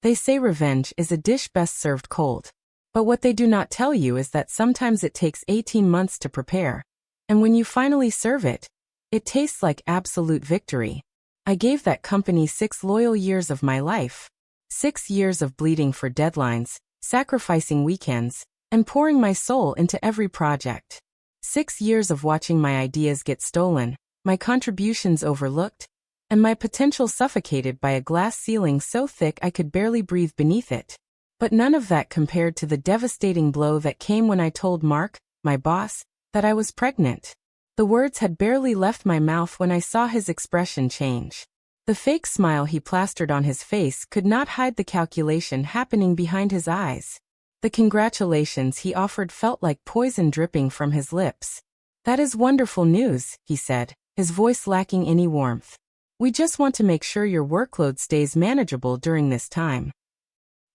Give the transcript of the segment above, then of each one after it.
They say revenge is a dish best served cold. But what they do not tell you is that sometimes it takes 18 months to prepare. And when you finally serve it, it tastes like absolute victory. I gave that company 6 loyal years of my life. 6 years of bleeding for deadlines, sacrificing weekends, and pouring my soul into every project. 6 years of watching my ideas get stolen, my contributions overlooked, and my potential suffocated by a glass ceiling so thick I could barely breathe beneath it. But none of that compared to the devastating blow that came when I told Mark, my boss, that I was pregnant. The words had barely left my mouth when I saw his expression change. The fake smile he plastered on his face could not hide the calculation happening behind his eyes. The congratulations he offered felt like poison dripping from his lips. "That is wonderful news," he said, his voice lacking any warmth. "We just want to make sure your workload stays manageable during this time."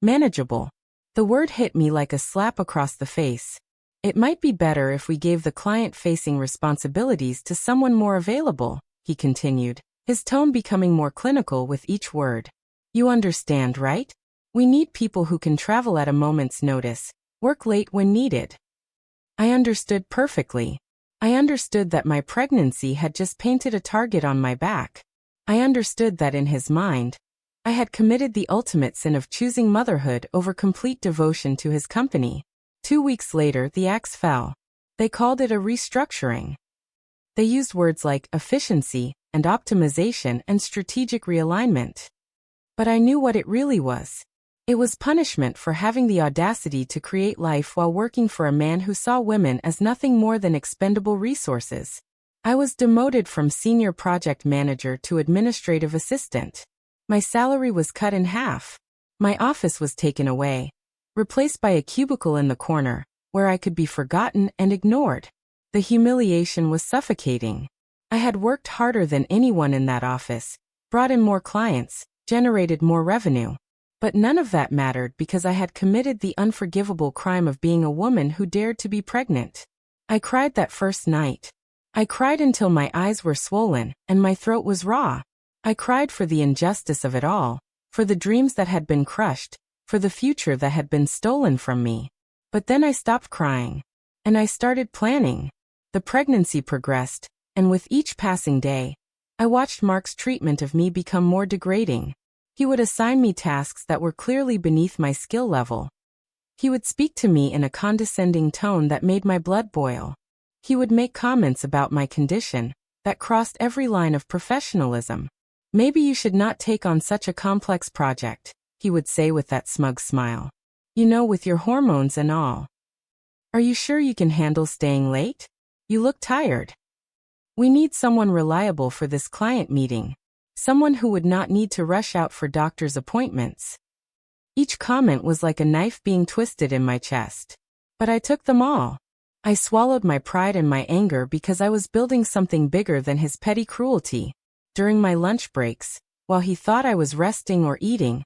Manageable. The word hit me like a slap across the face. "It might be better if we gave the client-facing responsibilities to someone more available," he continued, his tone becoming more clinical with each word. "You understand, right? We need people who can travel at a moment's notice, work late when needed." I understood perfectly. I understood that my pregnancy had just painted a target on my back. I understood that in his mind, I had committed the ultimate sin of choosing motherhood over complete devotion to his company. 2 weeks later, the axe fell. They called it a restructuring. They used words like efficiency and optimization and strategic realignment. But I knew what it really was. It was punishment for having the audacity to create life while working for a man who saw women as nothing more than expendable resources. I was demoted from senior project manager to administrative assistant. My salary was cut in half. My office was taken away, replaced by a cubicle in the corner, where I could be forgotten and ignored. The humiliation was suffocating. I had worked harder than anyone in that office, brought in more clients, generated more revenue. But none of that mattered because I had committed the unforgivable crime of being a woman who dared to be pregnant. I cried that first night. I cried until my eyes were swollen and my throat was raw. I cried for the injustice of it all, for the dreams that had been crushed, for the future that had been stolen from me. But then I stopped crying. And I started planning. The pregnancy progressed, and with each passing day, I watched Mark's treatment of me become more degrading. He would assign me tasks that were clearly beneath my skill level. He would speak to me in a condescending tone that made my blood boil. He would make comments about my condition that crossed every line of professionalism. "Maybe you should not take on such a complex project," he would say with that smug smile. "You know, with your hormones and all. Are you sure you can handle staying late? You look tired. We need someone reliable for this client meeting. Someone who would not need to rush out for doctor's appointments." Each comment was like a knife being twisted in my chest. But I took them all. I swallowed my pride and my anger because I was building something bigger than his petty cruelty. During my lunch breaks, while he thought I was resting or eating,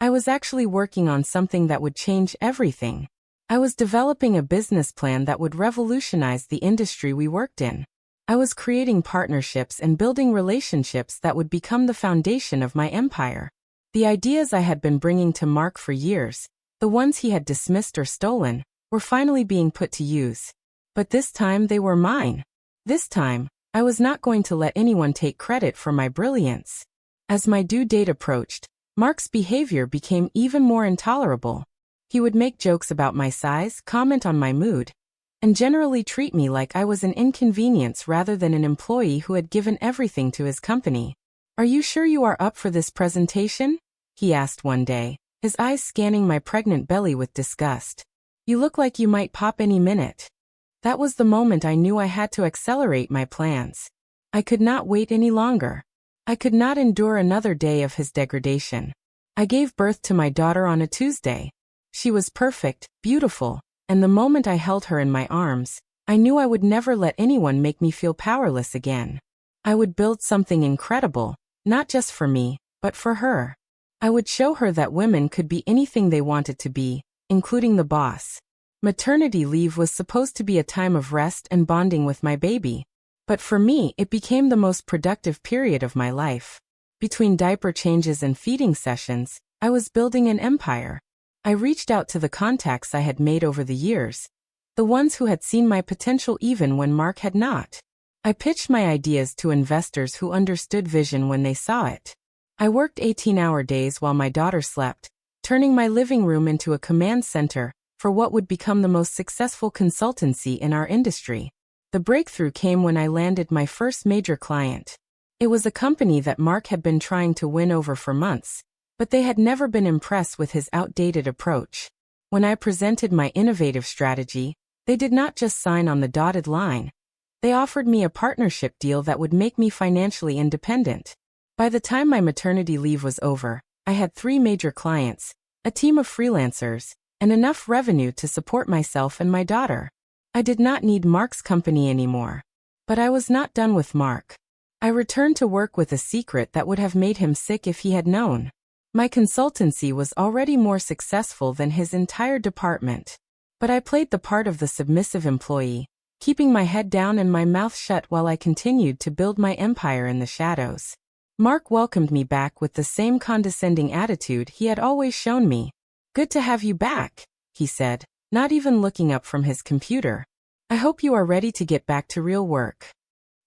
I was actually working on something that would change everything. I was developing a business plan that would revolutionize the industry we worked in. I was creating partnerships and building relationships that would become the foundation of my empire. The ideas I had been bringing to Mark for years, the ones he had dismissed or stolen, were finally being put to use. But this time they were mine. This time, I was not going to let anyone take credit for my brilliance. As my due date approached, Mark's behavior became even more intolerable. He would make jokes about my size, comment on my mood, and generally treat me like I was an inconvenience rather than an employee who had given everything to his company. "Are you sure you are up for this presentation?" he asked one day, his eyes scanning my pregnant belly with disgust. "You look like you might pop any minute." That was the moment I knew I had to accelerate my plans. I could not wait any longer. I could not endure another day of his degradation. I gave birth to my daughter on a Tuesday. She was perfect, beautiful, and the moment I held her in my arms, I knew I would never let anyone make me feel powerless again. I would build something incredible, not just for me, but for her. I would show her that women could be anything they wanted to be, including the boss. Maternity leave was supposed to be a time of rest and bonding with my baby. But for me, it became the most productive period of my life. Between diaper changes and feeding sessions, I was building an empire. I reached out to the contacts I had made over the years, the ones who had seen my potential even when Mark had not. I pitched my ideas to investors who understood vision when they saw it. I worked 18-hour days while my daughter slept, turning my living room into a command center for what would become the most successful consultancy in our industry. The breakthrough came when I landed my first major client. It was a company that Mark had been trying to win over for months, but they had never been impressed with his outdated approach. When I presented my innovative strategy, they did not just sign on the dotted line. They offered me a partnership deal that would make me financially independent. By the time my maternity leave was over, I had 3 major clients, a team of freelancers, and enough revenue to support myself and my daughter. I did not need Mark's company anymore. But I was not done with Mark. I returned to work with a secret that would have made him sick if he had known. My consultancy was already more successful than his entire department. But I played the part of the submissive employee, keeping my head down and my mouth shut while I continued to build my empire in the shadows. Mark welcomed me back with the same condescending attitude he had always shown me. "Good to have you back," he said, not even looking up from his computer. "I hope you are ready to get back to real work."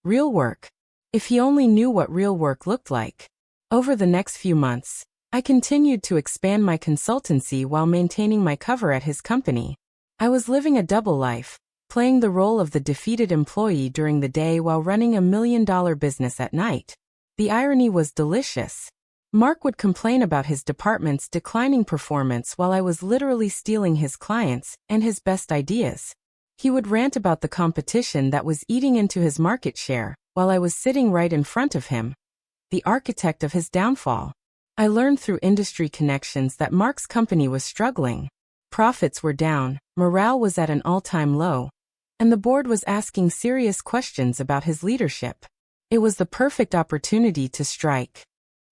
Real work. If he only knew what real work looked like. Over the next few months, I continued to expand my consultancy while maintaining my cover at his company. I was living a double life, playing the role of the defeated employee during the day while running a $1 million business at night. The irony was delicious. Mark would complain about his department's declining performance while I was literally stealing his clients and his best ideas. He would rant about the competition that was eating into his market share, while I was sitting right in front of him, the architect of his downfall. I learned through industry connections that Mark's company was struggling. Profits were down, morale was at an all-time low, and the board was asking serious questions about his leadership. It was the perfect opportunity to strike.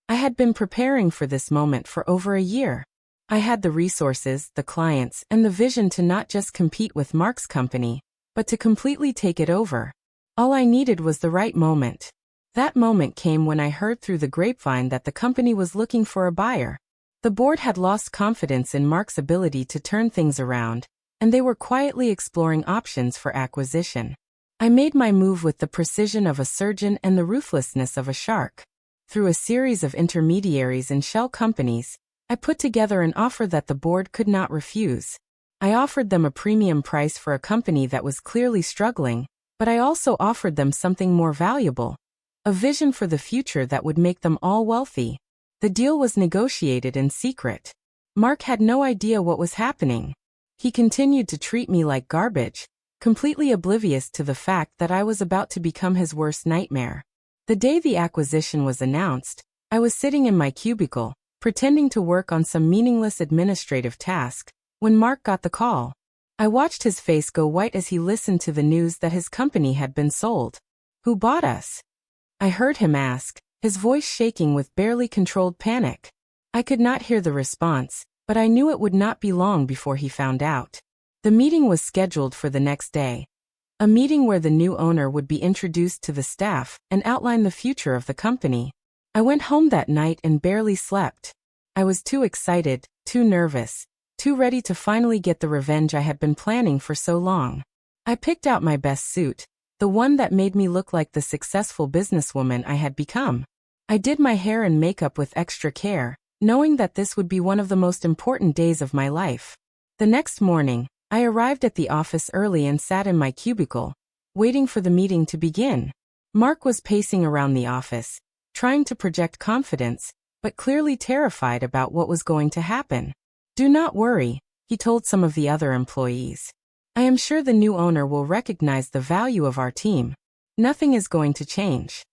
I had been preparing for this moment for over a year. I had the resources, the clients, and the vision to not just compete with Mark's company, but to completely take it over. All I needed was the right moment. That moment came when I heard through the grapevine that the company was looking for a buyer. The board had lost confidence in Mark's ability to turn things around, and they were quietly exploring options for acquisition. I made my move with the precision of a surgeon and the ruthlessness of a shark. Through a series of intermediaries and shell companies, I put together an offer that the board could not refuse. I offered them a premium price for a company that was clearly struggling, but I also offered them something more valuable, a vision for the future that would make them all wealthy. The deal was negotiated in secret. Mark had no idea what was happening. He continued to treat me like garbage, completely oblivious to the fact that I was about to become his worst nightmare. The day the acquisition was announced, I was sitting in my cubicle, pretending to work on some meaningless administrative task, when Mark got the call. I watched his face go white as he listened to the news that his company had been sold. "Who bought us?" I heard him ask, his voice shaking with barely controlled panic. I could not hear the response, but I knew it would not be long before he found out. The meeting was scheduled for the next day. A meeting where the new owner would be introduced to the staff and outline the future of the company. I went home that night and barely slept. I was too excited, too nervous, too ready to finally get the revenge I had been planning for so long. I picked out my best suit, the one that made me look like the successful businesswoman I had become. I did my hair and makeup with extra care, knowing that this would be one of the most important days of my life. The next morning, I arrived at the office early and sat in my cubicle, waiting for the meeting to begin. Mark was pacing around the office, trying to project confidence, but clearly terrified about what was going to happen. "Do not worry," he told some of the other employees. "I am sure the new owner will recognize the value of our team. Nothing is going to change."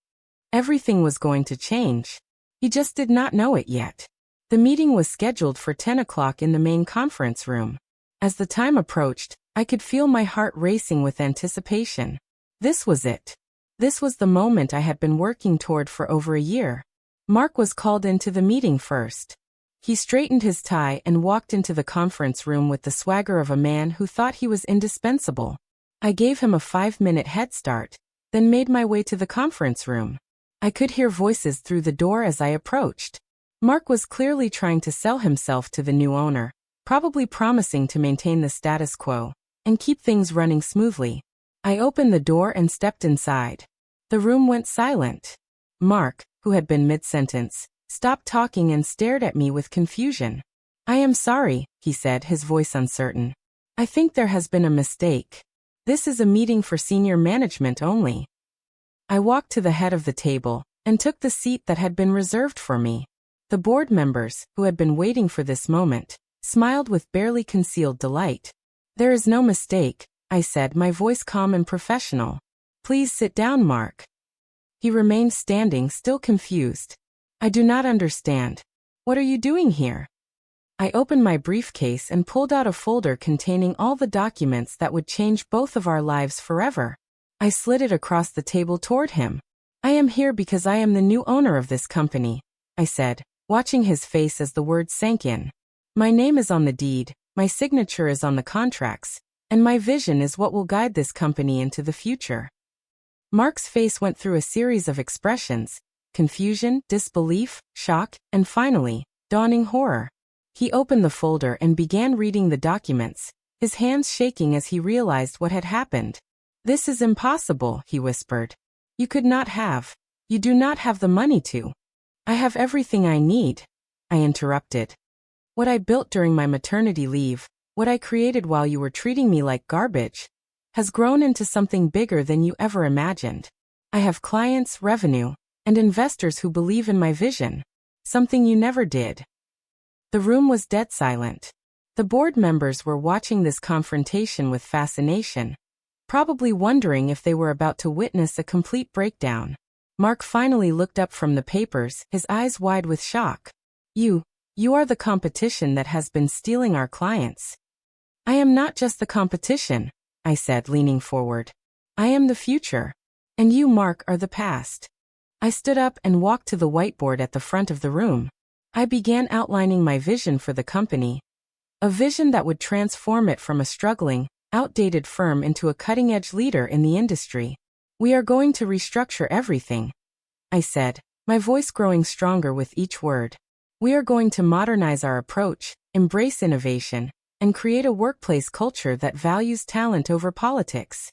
Everything was going to change. He just did not know it yet. The meeting was scheduled for 10 o'clock in the main conference room. As the time approached, I could feel my heart racing with anticipation. This was it. This was the moment I had been working toward for over a year. Mark was called into the meeting first. He straightened his tie and walked into the conference room with the swagger of a man who thought he was indispensable. I gave him a 5-minute head start, then made my way to the conference room. I could hear voices through the door as I approached. Mark was clearly trying to sell himself to the new owner, probably promising to maintain the status quo and keep things running smoothly. I opened the door and stepped inside. The room went silent. Mark, who had been mid-sentence, stopped talking and stared at me with confusion. "I am sorry," he said, his voice uncertain. "I think there has been a mistake. This is a meeting for senior management only." I walked to the head of the table and took the seat that had been reserved for me. The board members, who had been waiting for this moment, smiled with barely concealed delight. "There is no mistake," I said, my voice calm and professional. "Please sit down, Mark." He remained standing, still confused. "I do not understand. What are you doing here?" I opened my briefcase and pulled out a folder containing all the documents that would change both of our lives forever. I slid it across the table toward him. "I am here because I am the new owner of this company," I said, watching his face as the words sank in. "My name is on the deed, my signature is on the contracts, and my vision is what will guide this company into the future." Mark's face went through a series of expressions: confusion, disbelief, shock, and finally, dawning horror. He opened the folder and began reading the documents, his hands shaking as he realized what had happened. "This is impossible," he whispered. "You could not have. You do not have the money to." "I have everything I need," I interrupted. "What I built during my maternity leave, what I created while you were treating me like garbage, has grown into something bigger than you ever imagined. I have clients, revenue, and investors who believe in my vision. Something you never did." The room was dead silent. The board members were watching this confrontation with fascination, probably wondering if they were about to witness a complete breakdown. Mark finally looked up from the papers, his eyes wide with shock. You are the competition that has been stealing our clients." "I am not just the competition," I said, leaning forward. "I am the future. And you, Mark, are the past." I stood up and walked to the whiteboard at the front of the room. I began outlining my vision for the company. A vision that would transform it from a struggling, outdated firm into a cutting-edge leader in the industry. "We are going to restructure everything," I said, my voice growing stronger with each word. "We are going to modernize our approach, embrace innovation, and create a workplace culture that values talent over politics."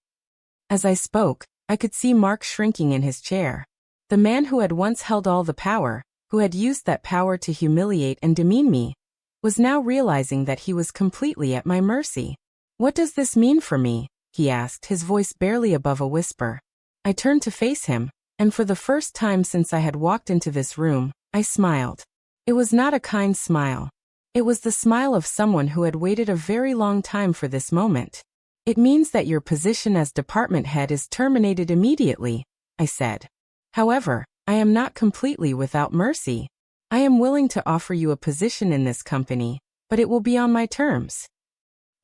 As I spoke, I could see Mark shrinking in his chair. The man who had once held all the power, who had used that power to humiliate and demean me, was now realizing that he was completely at my mercy. "What does this mean for me?" he asked, his voice barely above a whisper. I turned to face him, and for the first time since I had walked into this room, I smiled. It was not a kind smile. It was the smile of someone who had waited a very long time for this moment. "It means that your position as department head is terminated immediately," I said. "However, I am not completely without mercy. I am willing to offer you a position in this company, but it will be on my terms."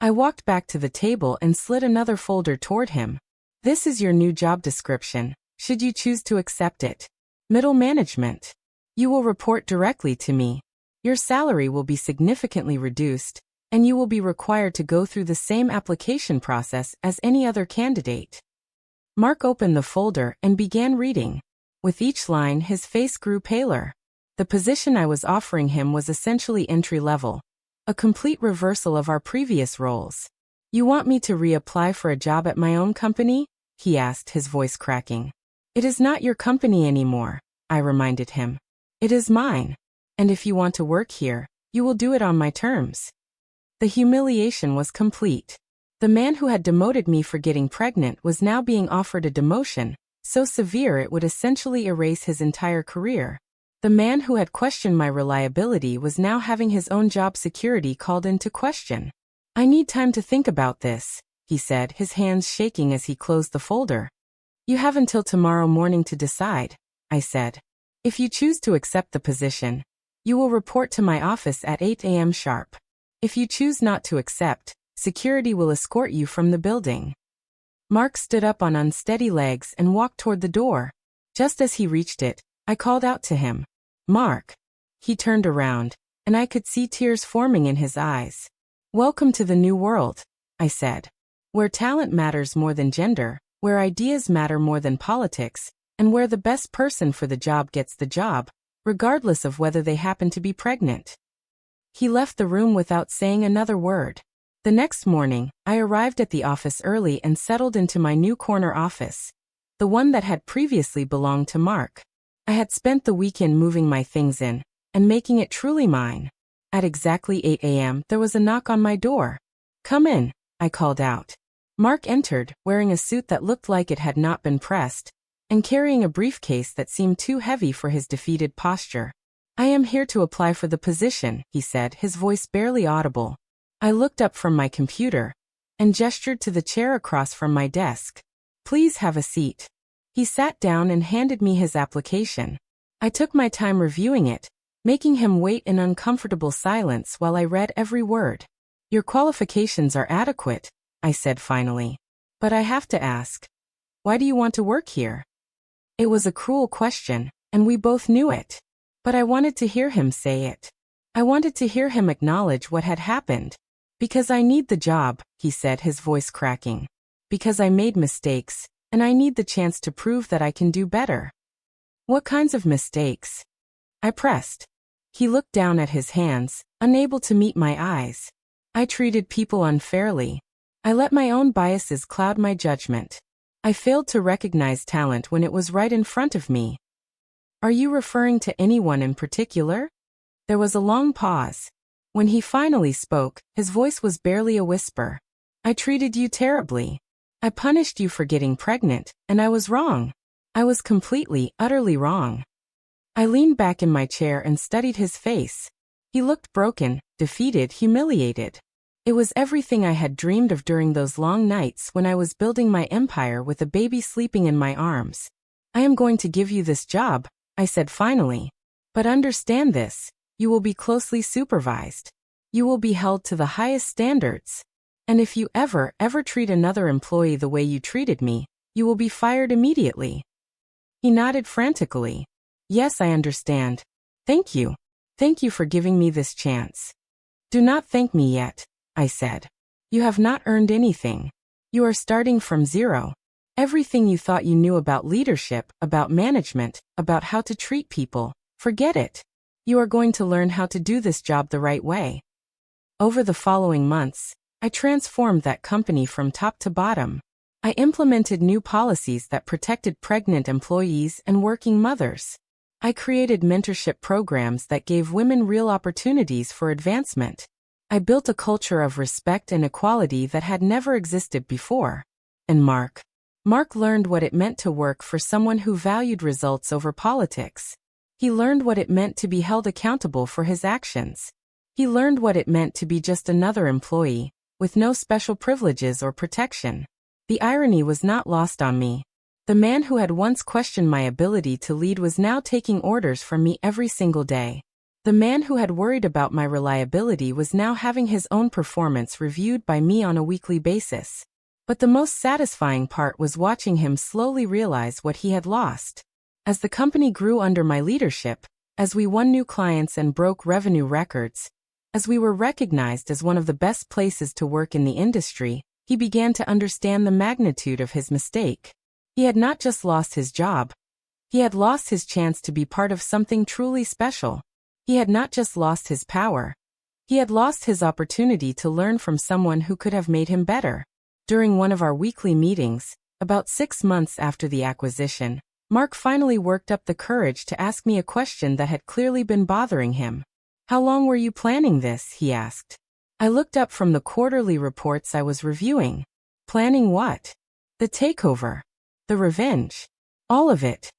I walked back to the table and slid another folder toward him. "This is your new job description, should you choose to accept it. Middle management. You will report directly to me. Your salary will be significantly reduced, and you will be required to go through the same application process as any other candidate." Mark opened the folder and began reading. With each line, his face grew paler. The position I was offering him was essentially entry-level, a complete reversal of our previous roles. "You want me to reapply for a job at my own company?" he asked, his voice cracking. "It is not your company anymore," I reminded him. "It is mine. And if you want to work here, you will do it on my terms." The humiliation was complete. The man who had demoted me for getting pregnant was now being offered a demotion, so severe it would essentially erase his entire career. The man who had questioned my reliability was now having his own job security called into question. "I need time to think about this," he said, his hands shaking as he closed the folder. "You have until tomorrow morning to decide," I said. "If you choose to accept the position, you will report to my office at 8 a.m. sharp. If you choose not to accept, security will escort you from the building." Mark stood up on unsteady legs and walked toward the door. Just as he reached it, I called out to him, "Mark." He turned around, and I could see tears forming in his eyes. "Welcome to the new world," I said. "Where talent matters more than gender, where ideas matter more than politics, and where the best person for the job gets the job." regardless of whether they happen to be pregnant. He left the room without saying another word. The next morning, I arrived at the office early and settled into my new corner office, the one that had previously belonged to Mark. I had spent the weekend moving my things in and making it truly mine. At exactly 8 a.m., there was a knock on my door. "Come in," I called out. Mark entered, wearing a suit that looked like it had not been pressed, and carrying a briefcase that seemed too heavy for his defeated posture. "I am here to apply for the position," he said, his voice barely audible. I looked up from my computer and gestured to the chair across from my desk. "Please have a seat." He sat down and handed me his application. I took my time reviewing it, making him wait in uncomfortable silence while I read every word. "Your qualifications are adequate," I said finally. "But I have to ask, why do you want to work here?" It was a cruel question, and we both knew it. But I wanted to hear him say it. I wanted to hear him acknowledge what had happened. "Because I need the job," he said, his voice cracking. "Because I made mistakes, and I need the chance to prove that I can do better." "What kinds of mistakes?" I pressed. He looked down at his hands, unable to meet my eyes. "I treated people unfairly. I let my own biases cloud my judgment. I failed to recognize talent when it was right in front of me." "Are you referring to anyone in particular?" There was a long pause. When he finally spoke, his voice was barely a whisper. "I treated you terribly. I punished you for getting pregnant, and I was wrong. I was completely, utterly wrong." I leaned back in my chair and studied his face. He looked broken, defeated, humiliated. It was everything I had dreamed of during those long nights when I was building my empire with a baby sleeping in my arms. "I am going to give you this job," I said finally. "But understand this. You will be closely supervised. You will be held to the highest standards. And if you ever treat another employee the way you treated me, you will be fired immediately." He nodded frantically. "Yes, I understand. Thank you. Thank you for giving me this chance." "Do not thank me yet," I said. "You have not earned anything. You are starting from zero. Everything you thought you knew about leadership, about management, about how to treat people, forget it. You are going to learn how to do this job the right way." Over the following months, I transformed that company from top to bottom. I implemented new policies that protected pregnant employees and working mothers. I created mentorship programs that gave women real opportunities for advancement. I built a culture of respect and equality that had never existed before. And Mark learned what it meant to work for someone who valued results over politics. He learned what it meant to be held accountable for his actions. He learned what it meant to be just another employee, with no special privileges or protection. The irony was not lost on me. The man who had once questioned my ability to lead was now taking orders from me every single day. The man who had worried about my reliability was now having his own performance reviewed by me on a weekly basis. But the most satisfying part was watching him slowly realize what he had lost. As the company grew under my leadership, as we won new clients and broke revenue records, as we were recognized as one of the best places to work in the industry, he began to understand the magnitude of his mistake. He had not just lost his job. He had lost his chance to be part of something truly special. He had not just lost his power. He had lost his opportunity to learn from someone who could have made him better. During one of our weekly meetings, about 6 months after the acquisition, Mark finally worked up the courage to ask me a question that had clearly been bothering him. "How long were you planning this?" he asked. I looked up from the quarterly reports I was reviewing. Planning what? The takeover. The revenge. All of it.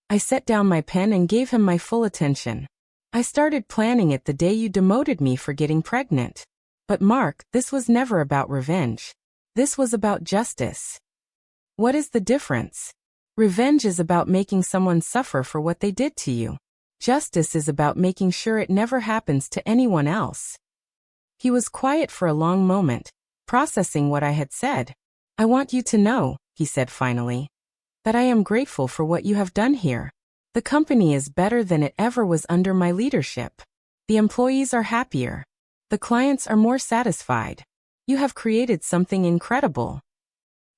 I set down my pen and gave him my full attention. "I started planning it the day you demoted me for getting pregnant. But Mark, this was never about revenge. This was about justice." "What is the difference?" "Revenge is about making someone suffer for what they did to you. Justice is about making sure it never happens to anyone else." He was quiet for a long moment, processing what I had said. "I want you to know," he said finally, "that I am grateful for what you have done here. The company is better than it ever was under my leadership. The employees are happier. The clients are more satisfied. You have created something incredible."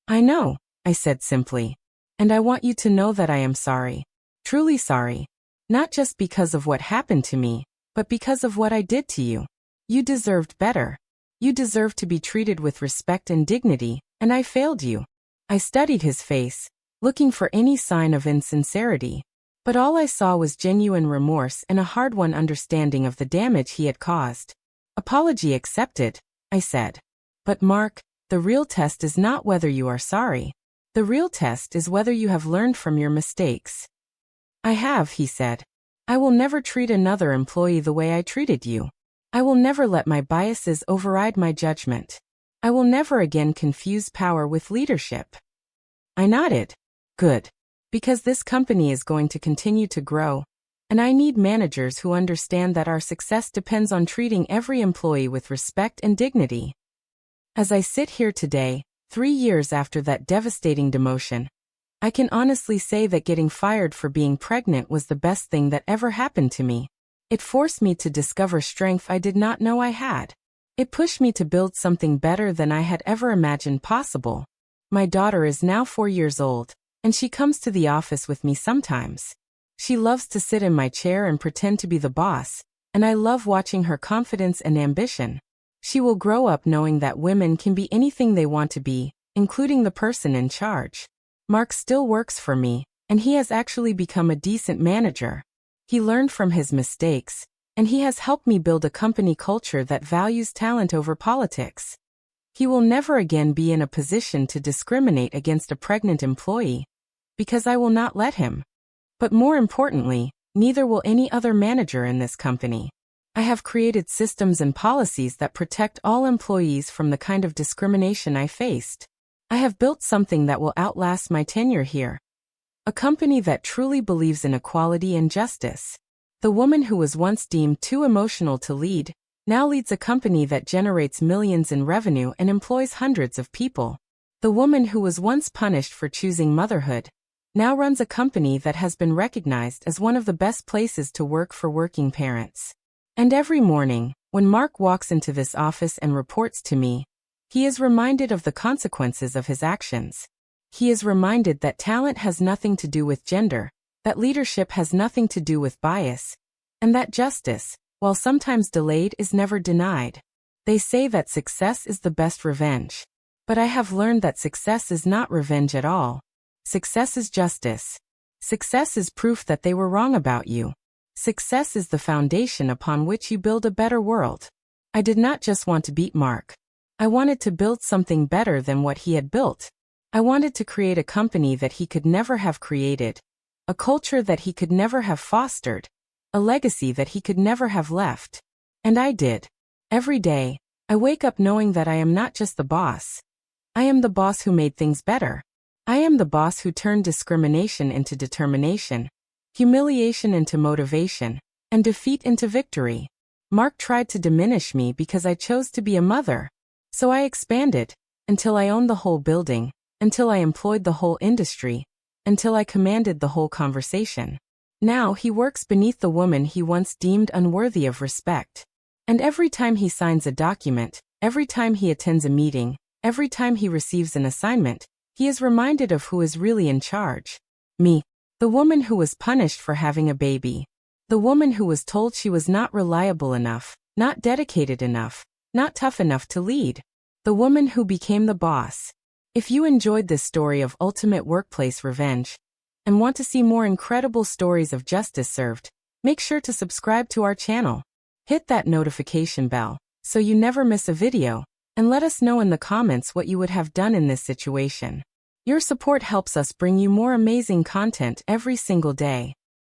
"I know," I said simply. "And I want you to know that I am sorry. Truly sorry. Not just because of what happened to me, but because of what I did to you. You deserved better. You deserved to be treated with respect and dignity, and I failed you." I studied his face, looking for any sign of insincerity, but all I saw was genuine remorse and a hard-won understanding of the damage he had caused. "Apology accepted," I said. "But Mark, the real test is not whether you are sorry. The real test is whether you have learned from your mistakes." "I have," he said. "I will never treat another employee the way I treated you. I will never let my biases override my judgment. I will never again confuse power with leadership." I nodded. "Good. Because this company is going to continue to grow, and I need managers who understand that our success depends on treating every employee with respect and dignity." As I sit here today, 3 years after that devastating demotion, I can honestly say that getting fired for being pregnant was the best thing that ever happened to me. It forced me to discover strength I did not know I had. It pushed me to build something better than I had ever imagined possible. My daughter is now 4 years old, and she comes to the office with me sometimes. She loves to sit in my chair and pretend to be the boss, and I love watching her confidence and ambition. She will grow up knowing that women can be anything they want to be, including the person in charge. Mark still works for me, and he has actually become a decent manager. He learned from his mistakes, and he has helped me build a company culture that values talent over politics. He will never again be in a position to discriminate against a pregnant employee, because I will not let him. But more importantly, neither will any other manager in this company. I have created systems and policies that protect all employees from the kind of discrimination I faced. I have built something that will outlast my tenure here. A company that truly believes in equality and justice. The woman who was once deemed too emotional to lead, now leads a company that generates millions in revenue and employs hundreds of people. The woman who was once punished for choosing motherhood, now runs a company that has been recognized as one of the best places to work for working parents. And every morning, when Mark walks into this office and reports to me, he is reminded of the consequences of his actions. He is reminded that talent has nothing to do with gender, that leadership has nothing to do with bias, and that justice, while sometimes delayed, is never denied. They say that success is the best revenge. But I have learned that success is not revenge at all. Success is justice. Success is proof that they were wrong about you. Success is the foundation upon which you build a better world. I did not just want to beat Mark. I wanted to build something better than what he had built. I wanted to create a company that he could never have created, a culture that he could never have fostered, a legacy that he could never have left. And I did. Every day, I wake up knowing that I am not just the boss. I am the boss who made things better. I am the boss who turned discrimination into determination, humiliation into motivation, and defeat into victory. Mark tried to diminish me because I chose to be a mother. So I expanded, until I owned the whole building, until I employed the whole industry, until I commanded the whole conversation. Now he works beneath the woman he once deemed unworthy of respect. And every time he signs a document, every time he attends a meeting, every time he receives an assignment, he is reminded of who is really in charge. Me. The woman who was punished for having a baby. The woman who was told she was not reliable enough, not dedicated enough, not tough enough to lead. The woman who became the boss. If you enjoyed this story of ultimate workplace revenge, and want to see more incredible stories of justice served, make sure to subscribe to our channel. Hit that notification bell, so you never miss a video, and let us know in the comments what you would have done in this situation. Your support helps us bring you more amazing content every single day.